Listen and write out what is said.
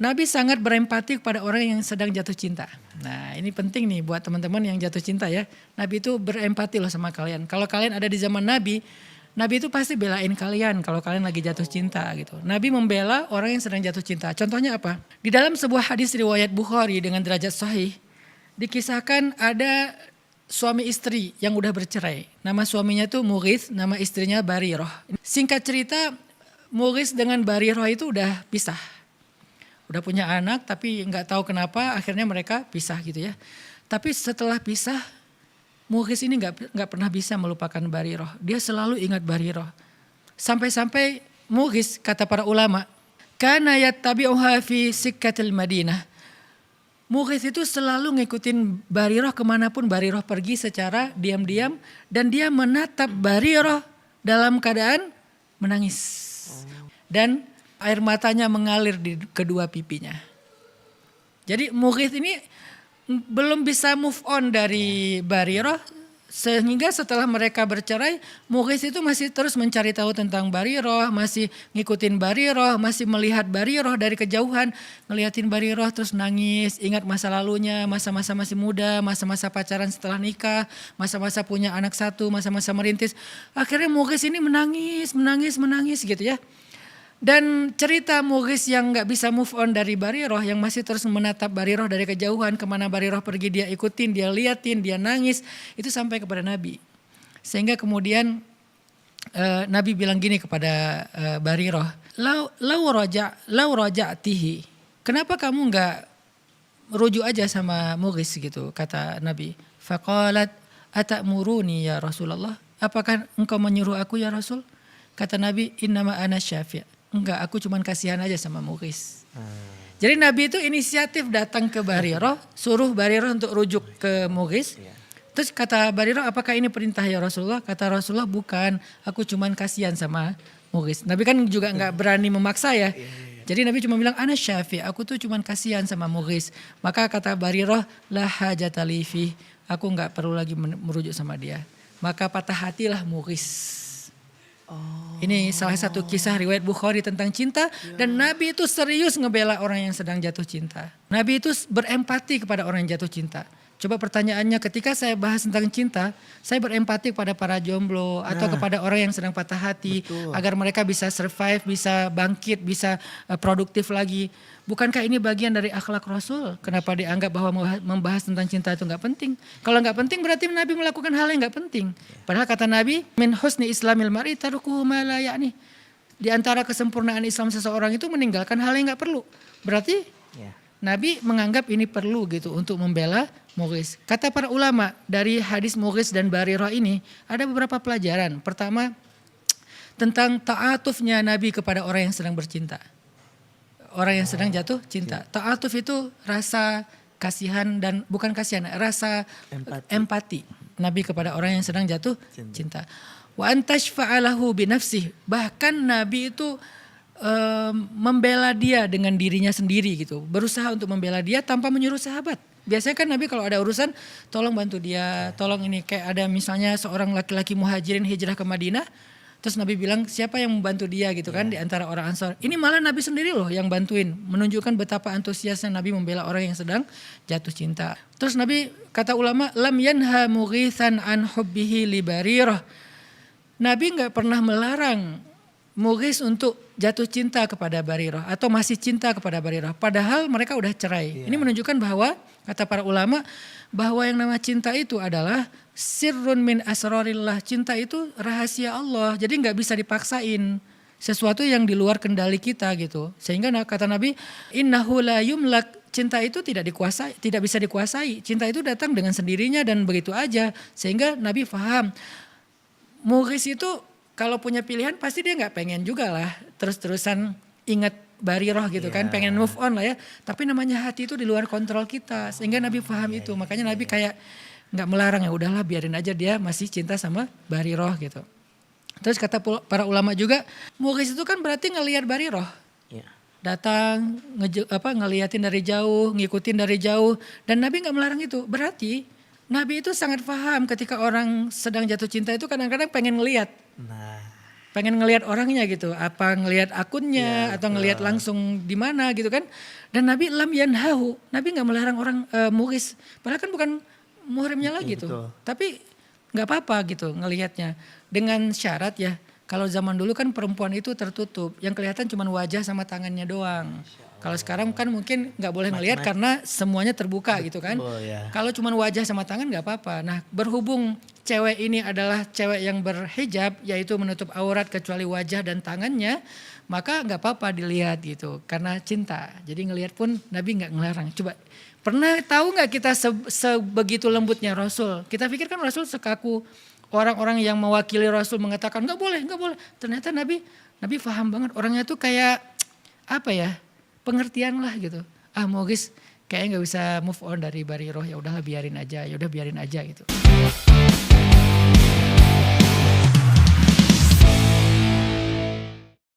Nabi sangat berempati kepada orang yang sedang jatuh cinta. Nah ini penting nih buat teman-teman yang jatuh cinta ya. Nabi itu berempati loh sama kalian. Kalau kalian ada di zaman Nabi, Nabi itu pasti belain kalian kalau kalian lagi jatuh cinta gitu. Nabi membela orang yang sedang jatuh cinta. Contohnya apa? Di dalam sebuah hadis riwayat Bukhari dengan derajat sahih, dikisahkan ada suami istri yang udah bercerai. Nama suaminya tuh Mughith, nama istrinya Barirah. Singkat cerita, Mughith dengan Barirah itu udah pisah. Udah punya anak tapi nggak tahu kenapa akhirnya mereka pisah gitu ya. Tapi setelah pisah, Mughith ini nggak pernah bisa melupakan Barirah. Dia selalu ingat Barirah. Sampai-sampai Mughith kata para ulama, kana yattabi'uha fi sikkatil Madinah. Mughith itu selalu ngikutin Barirah kemanapun Barirah pergi secara diam-diam. Dan dia menatap Barirah dalam keadaan menangis. Dan air matanya mengalir di kedua pipinya. Jadi Mughith ini belum bisa move on dari Barirah. Sehingga setelah mereka bercerai, Mughith itu masih terus mencari tahu tentang Barirah, masih ngikutin Barirah, masih melihat Barirah dari kejauhan, ngeliatin Barirah terus nangis, ingat masa lalunya, masa-masa masih muda, masa-masa pacaran setelah nikah, masa-masa punya anak satu, masa-masa merintis. Akhirnya Mughith ini menangis gitu ya. Dan cerita Mughith yang gak bisa move on dari Barirah, yang masih terus menatap Barirah dari kejauhan, kemana Barirah pergi dia ikutin, dia liatin, dia nangis, itu sampai kepada Nabi. Sehingga kemudian Nabi bilang gini kepada Barirah, lau raja'tihi, kenapa kamu gak rujuk aja sama Mughith gitu, kata Nabi. Faqalat atamuruni ya Rasulullah, apakah engkau menyuruh aku ya Rasul? Kata Nabi, innama ana syafi'. Enggak, aku cuman kasihan aja sama Mughith. Jadi Nabi itu inisiatif datang ke Barirah, suruh Barirah untuk rujuk ke Mughith. Terus kata Barirah, apakah ini perintah ya Rasulullah? Kata Rasulullah, bukan, aku cuman kasihan sama Mughith. Nabi kan juga enggak berani memaksa ya. Jadi Nabi cuma bilang, ana syafi', aku tuh cuman kasihan sama Mughith. Maka kata Barirah, la hajata li fi, aku enggak perlu lagi merujuk sama dia. Maka patah hatilah Mughith. Ini salah satu kisah riwayat Bukhari tentang cinta. Dan Nabi itu serius ngebela orang yang sedang jatuh cinta. Nabi itu berempati kepada orang yang jatuh cinta. Coba pertanyaannya, ketika saya bahas tentang cinta, saya berempati kepada para jomblo atau kepada orang yang sedang patah hati. Betul. Agar mereka bisa survive, bisa bangkit, bisa produktif lagi. Bukankah ini bagian dari akhlak Rasul? Kenapa dianggap bahwa membahas tentang cinta itu gak penting? Kalau gak penting berarti Nabi melakukan hal yang gak penting. Padahal kata Nabi, min husni islamil mar'i tarukuhu ma la ya'ni. Di antara kesempurnaan Islam seseorang itu meninggalkan hal yang gak perlu. Berarti Nabi menganggap ini perlu gitu untuk membela Mughith. Kata para ulama, dari hadis Mughith dan Barirah ini ada beberapa pelajaran. Pertama, tentang ta'atufnya Nabi kepada orang yang sedang bercinta. Orang yang sedang jatuh cinta. Ta'atuf itu rasa kasihan dan bukan kasihan, rasa empati Nabi kepada orang yang sedang jatuh cinta. Wa antashfa'alahu binafsih. Bahkan Nabi itu membela dia dengan dirinya sendiri gitu. Berusaha untuk membela dia tanpa menyuruh sahabat. Biasanya kan Nabi kalau ada urusan, tolong bantu dia, tolong ini. Kayak ada misalnya seorang laki-laki muhajirin hijrah ke Madinah. Terus Nabi bilang siapa yang membantu dia gitu kan di antara orang Ansar. Ini malah Nabi sendiri loh yang bantuin. Menunjukkan betapa antusiasnya Nabi membela orang yang sedang jatuh cinta. Terus Nabi kata ulama, lam yanha Mughithan an hubbihi li Barirah. Nabi gak pernah melarang Mughith untuk jatuh cinta kepada Barirah atau masih cinta kepada Barirah. Padahal mereka udah cerai. Ini menunjukkan bahwa kata para ulama bahwa yang nama cinta itu adalah sirrun min asrarillah. Cinta itu rahasia Allah. Jadi gak bisa dipaksain. Sesuatu yang di luar kendali kita gitu. Sehingga kata Nabi, innahu la yumlak. Cinta itu tidak dikuasai, tidak bisa dikuasai. Cinta itu datang dengan sendirinya dan begitu aja. Sehingga Nabi faham. Mughith itu kalau punya pilihan pasti dia gak pengen juga lah terus-terusan ingat Barirah gitu kan, pengen move on lah ya. Tapi namanya hati itu di luar kontrol kita, sehingga Nabi paham itu. Makanya Nabi kayak gak melarang, ya udahlah biarin aja dia masih cinta sama Barirah gitu. Terus kata para ulama juga, Mughith itu kan berarti ngelihat Barirah. Datang, ngeliatin dari jauh, ngikutin dari jauh. Dan Nabi gak melarang itu, berarti Nabi itu sangat paham ketika orang sedang jatuh cinta itu kadang-kadang pengen ngelihat. pengen ngelihat orangnya gitu, apa ngelihat akunnya atau ngelihat langsung di mana gitu kan. Dan Nabi lam yanhahu, Nabi nggak melarang orang muhris, padahal kan bukan muhrimnya lagi tuh. Tapi nggak apa-apa gitu ngelihatnya dengan syarat ya. Kalau zaman dulu kan perempuan itu tertutup, yang kelihatan cuma wajah sama tangannya doang. Kalau sekarang kan mungkin nggak boleh ngelihat karena semuanya terbuka gitu kan. Kalau cuma wajah sama tangan nggak apa-apa. Nah berhubung cewek ini adalah cewek yang berhijab, yaitu menutup aurat kecuali wajah dan tangannya, maka nggak apa-apa dilihat gitu karena cinta. Jadi ngelihat pun Nabi nggak ngelarang. Coba pernah tahu nggak kita sebegitu lembutnya Rasul? Kita pikir kan Rasul sekaku orang-orang yang mewakili Rasul mengatakan nggak boleh, nggak boleh. Ternyata Nabi paham banget orangnya tuh kayak apa ya, pengertian lah gitu. Mogis kayaknya nggak bisa move on dari Bariroh, ya udahlah biarin aja, ya udah biarin aja gitu.